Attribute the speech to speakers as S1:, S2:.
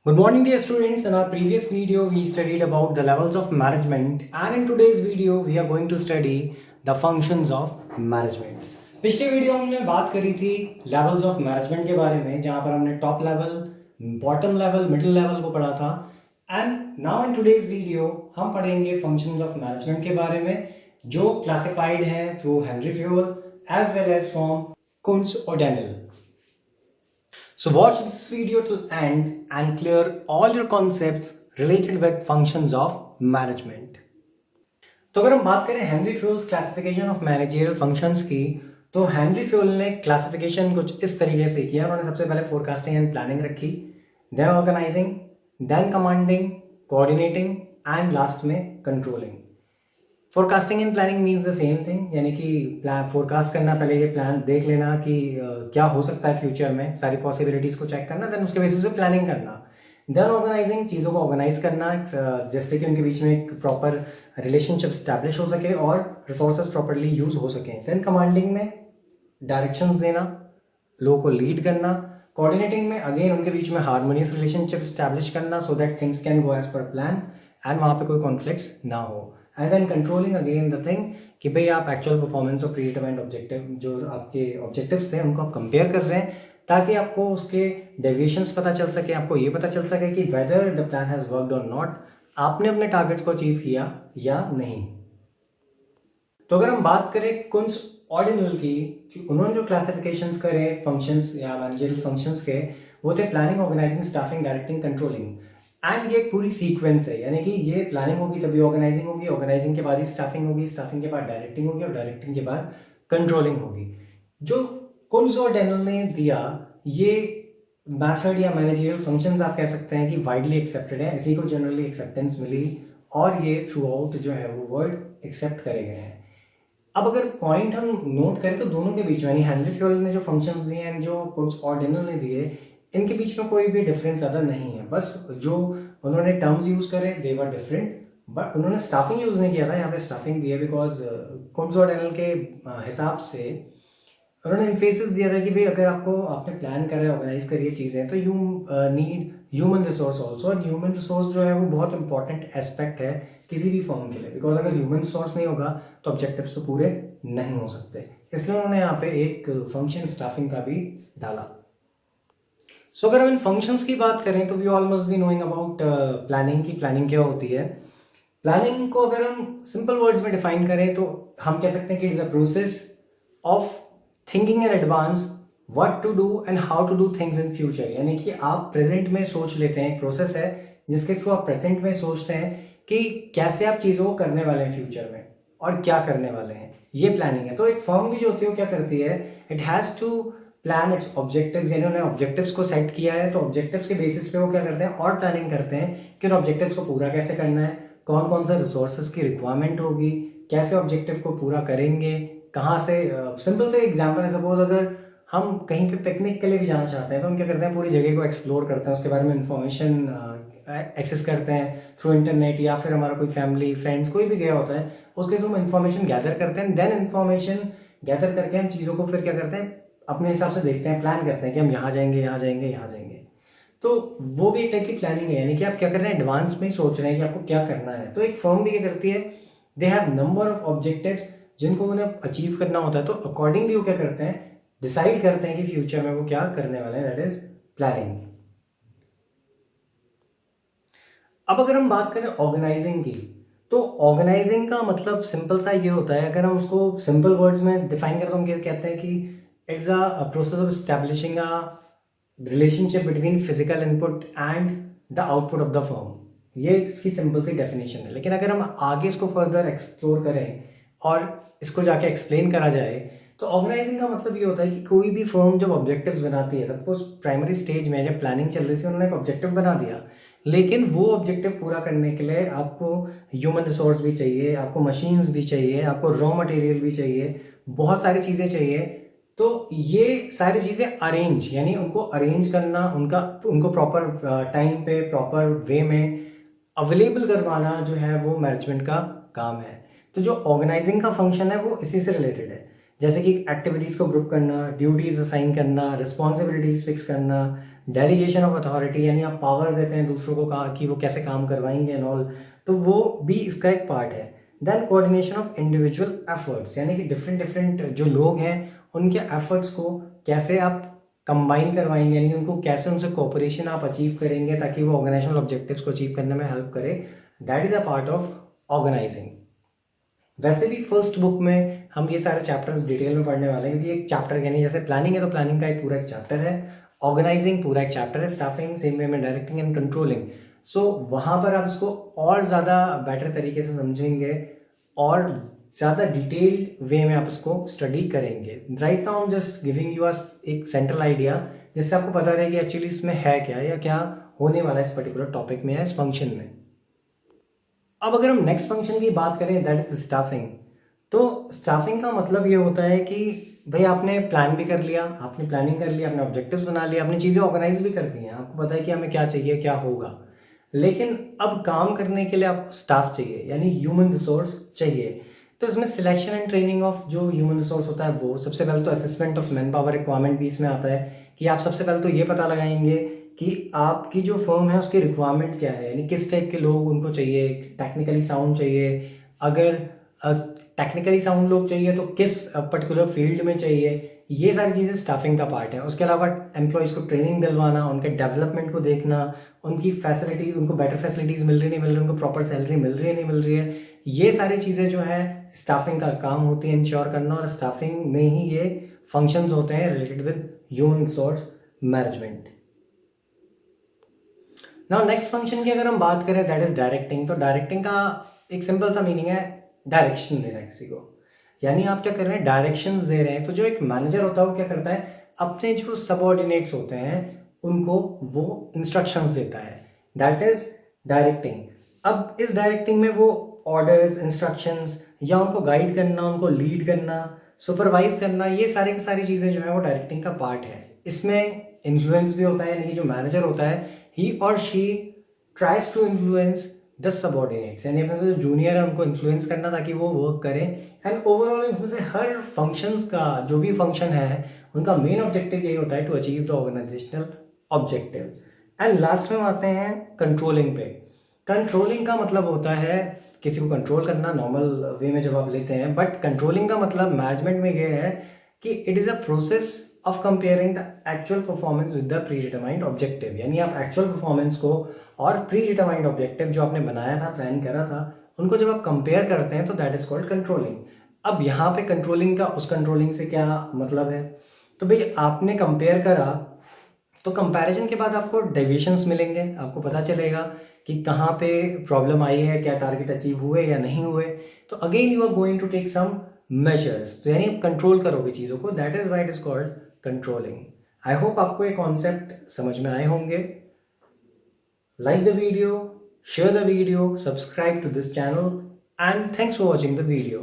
S1: Good morning, dear students. In our previous video, we studied about the levels of management, and in today's video, we are going to study the functions of management. पिछले video में हमने बात करी थी levels of management के बारे में, जहां पर हमने top level, bottom level, middle level को पढ़ा था. And now in today's video हम पढ़ेंगे फंक्शंस ऑफ मैनेजमेंट के बारे में, जो क्लासिफाइड हैं through Henri Fayol as well as from Koontz O'Donnell. So watch this video till end and clear all your concepts related with functions of management. तो अगर हम बात करें Henry fuels classification of managerial functions की, तो Henry fuel ने classification कुछ इस तरीके से किया. उन्होंने सबसे पहले फोरकास्टिंग एंड प्लानिंग रखी, then organising, then commanding, coordinating and last में controlling. Forecasting and planning means the same thing, यानी कि प्लान फोरकास्ट करना, पहले ये प्लान देख लेना कि क्या हो सकता है फ्यूचर में, सारी पॉसिबिलिटीज़ को चेक करना, देन उसके बेसिस पे प्लानिंग करना. देन ऑर्गेनाइजिंग, चीज़ों को ऑर्गेनाइज करना जिससे कि उनके बीच में एक प्रॉपर रिलेशनशिप स्टैब्लिश हो सके और रिसोर्सेज प्रॉपरली यूज हो सकें. देन कमांडिंग में डायरेक्शंस देना, लोगों को लीड करना. कोऑर्डिनेटिंग में अगेन उनके बीच में हार्मोनियस रिलेशनशिप स्टैब्लिश करना so that things can go as per plan and वहाँ पे कोई कॉन्फ्लिक्ट्स ना हो. And then controlling again the thing कि भाई आप एक्चुअल परफॉर्मेंस और प्रीडिटरमाइंड ऑब्जेक्टिव, जो आपके ऑब्जेक्टिव्स थे उनको आप कंपेयर कर रहे हैं, ताकि आपको उसके डेविएशंस पता चल सके, आपको ये पता चल सके कि whether the plan has worked और नॉट, आपने अपने टारगेट्स को अचीव किया या नहीं. तो अगर हम बात करें कुंस ऑर्डिनल की, कि उन्होंने जो क्लासिफिकेशंस करे फंक्शंस या मैनेजरियल फंक्शंस के, वो थे planning, organising, staffing, directing, controlling. And ये एक पूरी सीक्वेंस है, यानी कि ये प्लानिंग होगी तभी ऑर्गेनाइजिंग होगी, ऑर्गेनाइजिंग के बाद ही स्टाफिंग होगी, स्टाफिंग के बाद डायरेक्टिंग होगी और डायरेक्टिंग के बाद कंट्रोलिंग होगी. जो कुंस और डेनल ने दिया, ये मैथड या मैनेजरियल फंक्शंस आप कह सकते हैं कि वाइडली एक्सेप्टेड है, इसी को जनरली एक्सेप्टेंस मिली और ये थ्रू आउट जो है वो वर्ड एक्सेप्ट करे गए हैं. अब अगर पॉइंट हम नोट करें तो दोनों के बीच में, यानी हेनरी फ्यूल ने जो फंक्शंस दिए हैं, जो कुंस और डेनल ने दिए, इनके बीच में कोई भी डिफरेंस ज़्यादा नहीं है. बस जो उन्होंने टर्म्स यूज़ करे दे वर डिफरेंट, बट उन्होंने स्टाफिंग यूज़ नहीं किया था. यहाँ पे स्टाफिंग भी है बिकॉज कुंस और डेनल के हिसाब से उन्होंने इम्फेसिस दिया था कि भाई अगर आपने प्लान करा है, ऑर्गेनाइज करिए चीज़ें, तो you need human resource also. और ह्यूमन रिसोर्स जो है वो बहुत इंपॉर्टेंट एस्पेक्ट है किसी भी फॉर्म के लिए, बिकॉज अगर ह्यूमन रिसोर्स नहीं होगा तो ऑब्जेक्टिव्स तो पूरे नहीं हो सकते. इसलिए उन्होंने यहाँ पे एक फंक्शन स्टाफिंग का भी डाला. सो अगर हम इन फंक्शंस की बात करें तो we all must be knowing about planning की. प्लानिंग क्या होती है? प्लानिंग को अगर हम सिंपल वर्ड्स में डिफाइन करें तो हम कह सकते हैं कि it's a process of thinking in advance what to do and how to do things in future. यानी कि आप प्रेजेंट में सोच लेते हैं, एक प्रोसेस है जिसके थ्रू आप प्रेजेंट में सोचते हैं कि कैसे आप चीज़ों को करने वाले हैं फ्यूचर में और क्या करने वाले हैं. ये प्लानिंग है. तो एक फर्म भी जो होती है वो क्या करती है, it has to plan its objectives, यानी उन्होंने ऑब्जेक्टिव्स को सेट किया है, तो ऑब्जेक्टिव्स के बेसिस पे वो क्या करते हैं और प्लानिंग करते हैं कि उन ऑब्जेक्टिव्स को पूरा कैसे करना है, कौन कौन सा रिसोर्सेज की रिक्वायरमेंट होगी, कैसे ऑब्जेक्टिव को पूरा करेंगे, कहाँ से. सिंपल से एग्जांपल है, सपोज अगर हम कहीं पे पिकनिक के लिए भी जाना चाहते हैं तो हम क्या करते हैं, पूरी जगह को एक्सप्लोर करते हैं, उसके बारे में इंफॉर्मेशन एक्सेस करते हैं थ्रू इंटरनेट, या फिर हमारा कोई फैमिली फ्रेंड्स कोई भी गया होता है उसके थ्रू हम इन्फॉर्मेशन गैदर करते हैं. देन इन्फॉर्मेशन गैदर करके हम चीज़ों को फिर क्या करते हैं, अपने हिसाब से देखते हैं, प्लान करते हैं कि हम यहाँ जाएंगे, यहाँ जाएंगे, यहाँ जाएंगे. तो वो भी एक टाइप की प्लानिंग है, यानी कि आप क्या कर रहे हैं, एडवांस में सोच रहे हैं कि आपको क्या करना है. तो एक फर्म भी क्या करती है, they have number of objectives जिनको उन्हें अचीव करना होता है, तो अकॉर्डिंगली वो क्या करते हैं, डिसाइड करते हैं कि फ्यूचर में वो क्या करने वाले हैं, दैट इज प्लानिंग. अब अगर हम बात करें ऑर्गेनाइजिंग की, तो ऑर्गेनाइजिंग का मतलब सिंपल सा ये होता है, अगर हम उसको सिंपल वर्ड्स में डिफाइन करें तो हम क्या कहते हैं कि it's a process of establishing a relationship between physical input and the output of the firm. ये इसकी सिंपल सी डेफिनेशन है. लेकिन अगर हम आगे इसको फर्दर एक्सप्लोर करें और इसको जाके एक्सप्लेन करा जाए, तो ऑर्गेनाइजिंग का मतलब ये होता है कि कोई भी फर्म जब ऑब्जेक्टिव्स बनाती है, सपोज प्राइमरी स्टेज में जब प्लानिंग चल रही थी उन्होंने एक ऑब्जेक्टिव बना दिया, लेकिन वो ऑब्जेक्टिव पूरा करने के लिए आपको ह्यूमन रिसोर्स भी चाहिए, आपको मशीन्स भी चाहिए, आपको रॉ मटेरियल भी चाहिए, बहुत सारी चीज़ें चाहिए. तो ये सारी चीज़ें अरेंज, यानी उनको अरेंज करना, उनको प्रॉपर टाइम पे प्रॉपर वे में अवेलेबल करवाना जो है वो मैनेजमेंट का काम है. तो जो ऑर्गेनाइजिंग का फंक्शन है वो इसी से रिलेटेड है, जैसे कि एक्टिविटीज़ को ग्रुप करना, ड्यूटीज़ असाइन करना, रिस्पॉन्सिबिलिटीज़ फिक्स करना, डेलीगेशन ऑफ अथॉरिटी, यानी आप पावर्स देते हैं दूसरों को कि वो कैसे काम करवाएंगे एंड ऑल, तो वो भी इसका एक पार्ट है। Then coordination of individual efforts, यानी कि डिफरेंट डिफरेंट जो लोग हैं उनके एफर्ट्स को कैसे आप कंबाइन करवाएंगे, यानी उनको कैसे उनसे कोऑपरेशन आप अचीव करेंगे ताकि वो ऑर्गेनाइजेशनल ऑब्जेक्टिव्स को अचीव करने में हेल्प करे। That is a part of organising. वैसे भी फर्स्ट बुक में हम ये सारे चैप्टर्स डिटेल में पढ़ने वाले हैं, क्योंकि एक चैप्टर यानी जैसे प्लानिंग है तो प्लानिंग का एक पूरा एक चैप्टर है, ऑर्गेनाइजिंग पूरा एक चैप्टर है, स्टाफिंग सेम वे में, डायरेक्टिंग एंड कंट्रोलिंग। सो वहाँ पर आप इसको और ज़्यादा बेटर तरीके से समझेंगे और ज़्यादा डिटेल्ड वे में आप इसको स्टडी करेंगे। Right now I am just giving you एक सेंट्रल आइडिया जिससे आपको पता रहे कि एक्चुअली इसमें है क्या या क्या होने वाला है इस पर्टिकुलर टॉपिक में या इस फंक्शन में। अब अगर हम नेक्स्ट फंक्शन की बात करें दैट इज स्टाफिंग, तो स्टाफिंग का मतलब ये होता है कि भाई आपने प्लान भी कर लिया, आपने प्लानिंग कर लिया, आपने ऑब्जेक्टिव्स बना लिया, आपने चीज़ें ऑर्गेनाइज भी कर दी हैं, आपको पता है कि हमें क्या चाहिए क्या होगा, लेकिन अब काम करने के लिए आपको स्टाफ चाहिए यानी ह्यूमन रिसोर्स चाहिए। तो इसमें सिलेक्शन एंड ट्रेनिंग ऑफ जो ह्यूमन रिसोर्स होता है वो सबसे पहले तो assessment of man power requirement भी इसमें आता है कि आप सबसे पहले तो ये पता लगाएंगे कि आपकी जो फर्म है उसकी रिक्वायरमेंट क्या है, यानी किस टाइप के लोग उनको चाहिए, टेक्निकली साउंड चाहिए, अगर टेक्निकली साउंड लोग चाहिए तो किस पर्टिकुलर फील्ड में चाहिए, ये सारी चीज़ें स्टाफिंग का पार्ट है। उसके अलावा एम्प्लॉयज़ को ट्रेनिंग दिलवाना, उनके डेवलपमेंट को देखना, उनकी फैसिलिटी, उनको बेटर फैसिलिटीज़ मिल रही नहीं मिल रही, उनको प्रॉपर सैलरी मिल रही है नहीं मिल रही है, ये सारी चीज़ें जो है स्टाफिंग का काम होती है इंश्योर करना, और स्टाफिंग में ही ये फंक्शंस होते हैं related with human resource management. Now next function की अगर हम बात करें दैट इज डायरेक्टिंग, तो डायरेक्टिंग का एक सिंपल सा मीनिंग है डायरेक्शन देना किसी को, यानी आप क्या कर रहे हैं डायरेक्शंस दे रहे हैं। तो जो एक मैनेजर होता है वो क्या करता है, अपने जो सबऑर्डिनेट्स होते हैं उनको वो इंस्ट्रक्शंस देता है, दैट इज डायरेक्टिंग। अब इस डायरेक्टिंग में वो ऑर्डर्स, इंस्ट्रक्शंस या उनको गाइड करना, उनको लीड करना, सुपरवाइज करना, ये सारी की सारी चीज़ें जो है वो डायरेक्टिंग का पार्ट है। इसमें इन्फ्लुएंस भी होता है, यानी कि जो मैनेजर होता है ही और she tries to influence the subordinates, यानी अपने जो जूनियर है उनको इन्फ्लुएंस करना ताकि वो वर्क करें। एंड ओवरऑल इसमें से हर फंक्शंस का जो भी फंक्शन है उनका मेन ऑब्जेक्टिव यही होता है to achieve the organisational objective. And last में आते हैं कंट्रोलिंग पे। कंट्रोलिंग का मतलब होता है किसी को कंट्रोल करना नॉर्मल वे में जब आप लेते हैं, बट कंट्रोलिंग का मतलब मैनेजमेंट में ये है कि it is a process of comparing the actual performance with the pre determined objective, यानी आप एक्चुअल परफॉर्मेंस को और प्री डिटरमाइंड ऑब्जेक्टिव जो आपने बनाया था, प्लान करा था, उनको जब आप कंपेयर करते हैं तो दैट इज कॉल्ड कंट्रोलिंग। अब यहाँ पे कंट्रोलिंग का उस कंट्रोलिंग से क्या मतलब है, तो भाई आपने कंपेयर करा तो कंपैरिजन के बाद आपको डेविएशंस मिलेंगे, आपको पता चलेगा कि कहाँ पे प्रॉब्लम आई है, क्या टारगेट अचीव हुए या नहीं हुए, तो again you are going to take some measures, तो यानी आप कंट्रोल करोगे चीज़ों को, that is why it is called controlling. I hope आपको ये कॉन्सेप्ट समझ में आए होंगे। Like the video, share the video, subscribe to this channel, and thanks for watching the video.